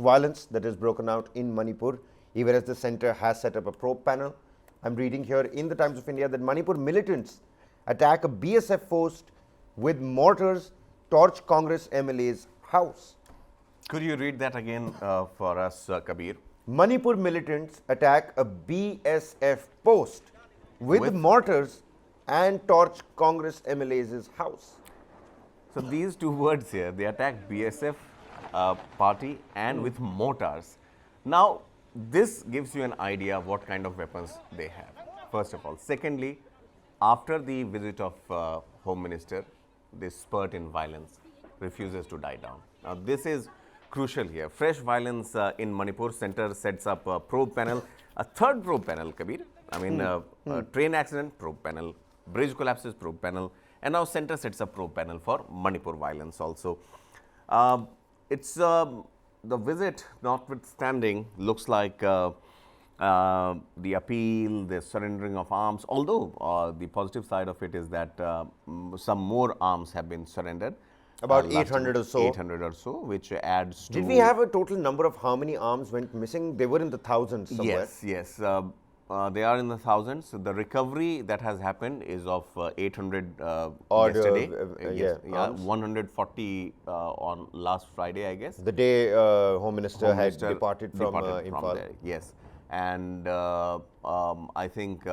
violence that has broken out in Manipur, even as the centre has set up a probe panel. I'm reading here in the Times of India that Manipur militants attack a BSF post with mortars, torch Congress MLA's house. Could you read that again for us, Kabir? Manipur militants attack a BSF post with mortars and torch Congress MLA's house. So these two words here, they attack BSF party and with mortars. Now, this gives you an idea of what kind of weapons they have, first of all. Secondly, after the visit of Home Minister, this spurt in violence refuses to die down. Now, this is crucial here. Fresh violence in Manipur. Center sets up a probe panel, a third probe panel, Kabir. I mean, train accident, probe panel, bridge collapses, probe panel, and now center sets up probe panel for Manipur violence also. It's the visit, notwithstanding, looks like the appeal, the surrendering of arms, although the positive side of it is that some more arms have been surrendered. About 800 or so. 800 or so, which adds to... Did we have a total number of how many arms went missing? They were in the thousands somewhere. Yes. They are in the thousands. The recovery that has happened is of 800 yesterday. 140 on last Friday, I guess. The day Home Minister had departed from Imphal. There, yes. And I think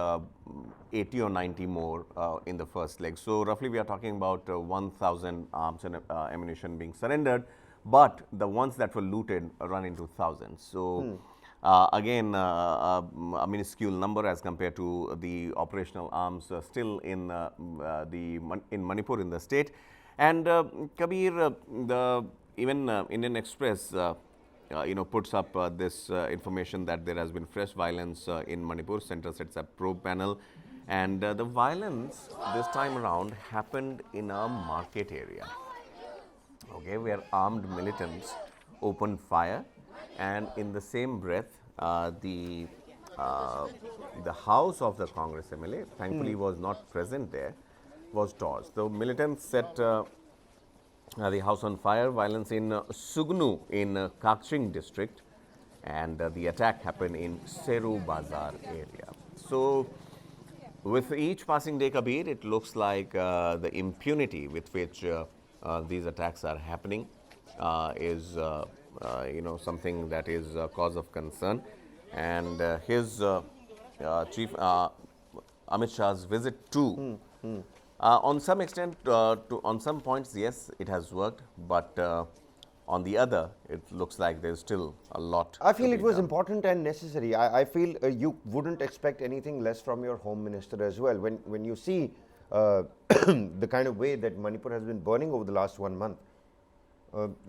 80 or 90 more in the first leg. So roughly we are talking about 1,000 arms and ammunition being surrendered, but the ones that were looted run into thousands. So again, a minuscule number as compared to the operational arms still in Manipur in the state. And Kabir, even Indian Express puts up this information that there has been fresh violence in Manipur. Center sets up probe panel, and the violence this time around happened in a market area, okay, where armed militants opened fire, and in the same breath, the house of the Congress MLA, thankfully was not present there, was torched. So militants set the house on fire. Violence in Sugnu in Kakching district, and the attack happened in Serou Bazar area. So with each passing day, Kabir, it looks like the impunity with which these attacks are happening is something that is a cause of concern. And his chief Amit Shah's visit too, on some extent, on some points, yes, it has worked, but on the other, it looks like there's still a lot. I feel it was important and necessary. I feel you wouldn't expect anything less from your Home Minister as well. When you see the kind of way that Manipur has been burning over the last 1 month,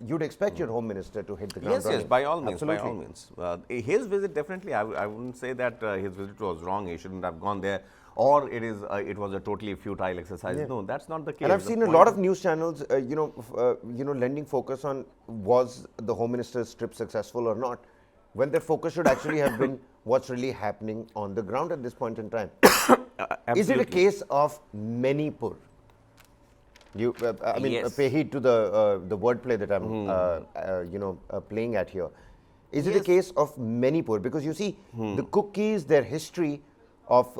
you'd expect your Home Minister to hit the ground running. Yes, by all means, Absolutely. by all means. His visit, definitely, I wouldn't say that his visit was wrong. He shouldn't have gone there, or it was a totally futile exercise. Yeah. No, that's not the case. And I've seen a lot of news channels, lending focus on was the Home Minister's trip successful or not, when their focus should actually have been what's really happening on the ground at this point in time. Is it a case of Manipur? You, yes. Pay heed to the wordplay that I'm, playing at here. Is it a case of Manipur? Because you see, the Kukis, their history of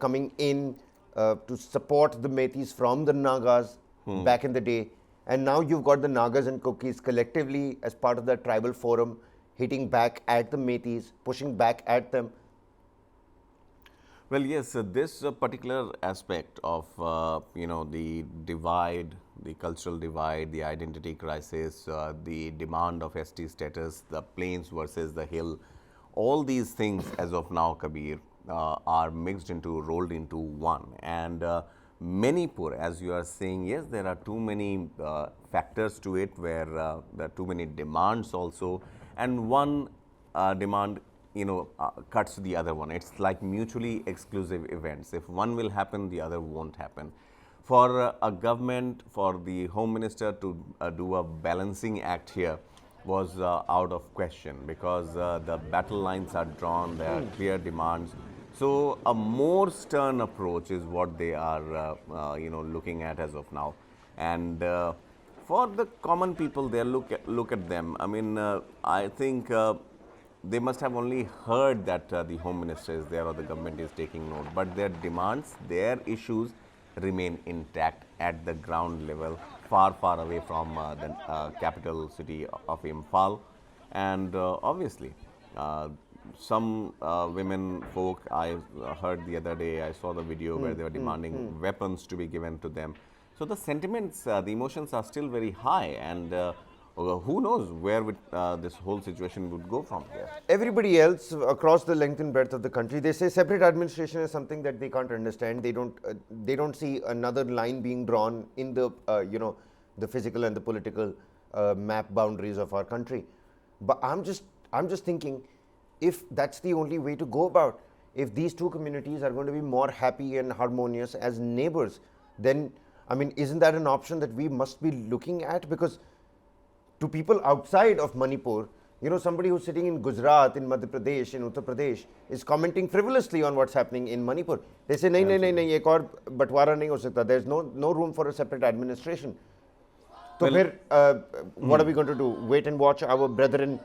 coming in to support the Metis from the Nagas back in the day, and now you've got the Nagas and Kukis collectively as part of the tribal forum, hitting back at the Metis, pushing back at them. Well, yes, this particular aspect of, the divide, the cultural divide, the identity crisis, the demand of ST status, the plains versus the hill, all these things as of now, Kabir, are rolled into one. And Manipur, as you are saying, yes, there are too many factors to it, where there are too many demands also, and one demand cuts the other one. It's like mutually exclusive events. If one will happen, the other won't happen. For a government, for the Home Minister to do a balancing act here was out of question, because the battle lines are drawn, there are clear demands. So a more stern approach is what they are looking at as of now. And for the common people there, look at them. I mean, I think they must have only heard that the Home Minister is there or the government is taking note, but their demands, their issues remain intact at the ground level, far, far away from the capital city of Imphal. And obviously, some women folk, I heard the other day, I saw the video where they were demanding weapons to be given to them. So the sentiments, the emotions are still very high, and who knows where this whole situation would go from here. Everybody else across the length and breadth of the country, they say separate administration is something that they can't understand. They don't see another line being drawn in the the physical and the political map boundaries of our country. But I'm just thinking, if that's the only way to go about, if these two communities are going to be more happy and harmonious as neighbors, then I mean, isn't that an option that we must be looking at? Because to people outside of Manipur, somebody who's sitting in Gujarat, in Madhya Pradesh, in Uttar Pradesh, is commenting frivolously on what's happening in Manipur. They say, nahi, ek aur batwara nahi ho sakta. There's no room for a separate administration. So, what are we going to do? Wait and watch our brethren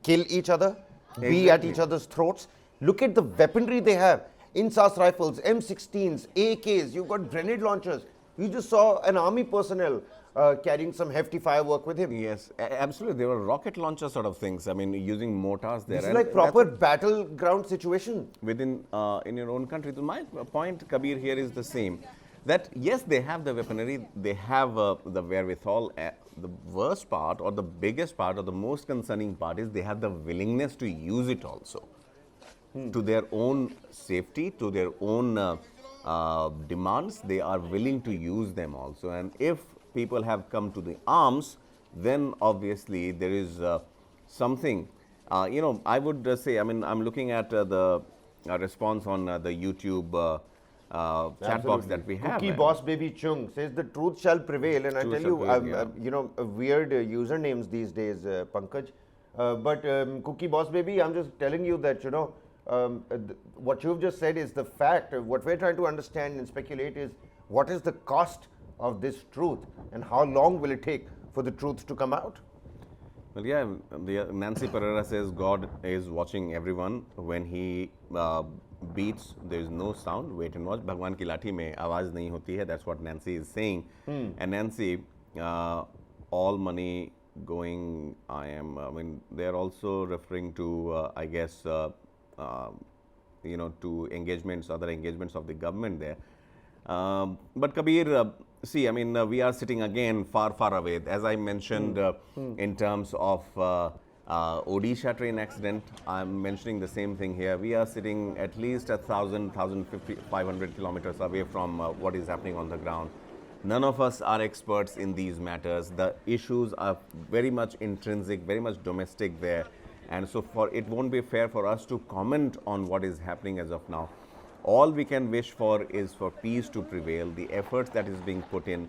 kill each other? Exactly. Be at each other's throats? Look at the weaponry they have. Insas rifles, M16s, AKs, you've got grenade launchers. You just saw an army personnel carrying some hefty firework with him. Yes, absolutely. They were rocket launcher sort of things. I mean, using mortars there. This is like proper battleground situation. Within, in your own country. So my point, Kabir, here is the same. That yes, they have the weaponry, they have the wherewithal. The worst part or the biggest part or the most concerning part is they have the willingness to use it also. To their own safety, to their own demands, they are willing to use them also. And if people have come to the arms, then obviously there is something, I would say, I mean, I'm looking at the response on the YouTube chat box that we have. Kuki boss baby Chung says the truth shall prevail, and I tell you, weird usernames these days, Pankaj. But Kuki boss baby, I'm just telling you that what you've just said is the fact. What we're trying to understand and speculate is what is the cost of this truth, and how long will it take for the truth to come out? Well, yeah, Nancy Pereira says God is watching everyone. When he beats, there is no sound. Wait and watch. Bhagwan ki lathi mein awaaz nahi hoti hai. That's what Nancy is saying. And Nancy, all money going, I mean, they're also referring to, I guess, to engagements, other engagements of the government there. But Kabir, see, I mean, we are sitting again far, far away. As I mentioned, in terms of Odisha train accident, I'm mentioning the same thing here. We are sitting at least 1,000, 1,050, 500 kilometers away from what is happening on the ground. None of us are experts in these matters. The issues are very much intrinsic, very much domestic there. And so it won't be fair for us to comment on what is happening as of now. All we can wish for is for peace to prevail, the efforts that is being put in,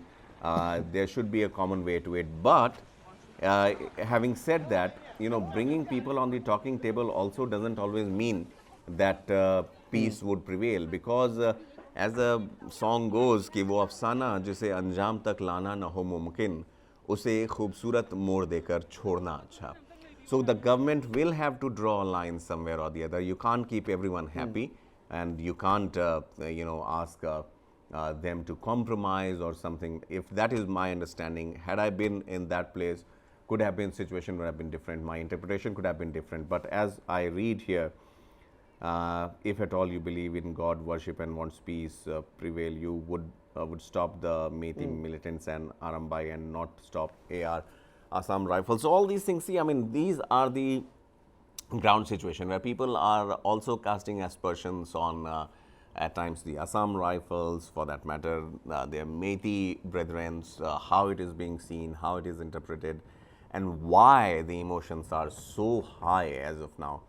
there should be a common way to it. But having said that, bringing people on the talking table also doesn't always mean that peace would prevail, because as the song goes, कि वो अफसाना जिसे अंजाम तक लाना न हो मुमकिन, उसे खूबसूरत मोड़ देकर छोड़ना अच्छा. So the government will have to draw a line somewhere or the other. You can't keep everyone happy. And you can't, ask them to compromise or something. If that is my understanding, had I been in that place, could have been, situation would have been different. My interpretation could have been different. But as I read here, if at all you believe in God, worship and wants peace prevail, you would stop the Methi militants and Arambai and not stop AR Assam rifles. So all these things, see, I mean, these are the ground situation where people are also casting aspersions on at times the Assam rifles, for that matter, their Methi brethren, how it is being seen, how it is interpreted, and why the emotions are so high as of now.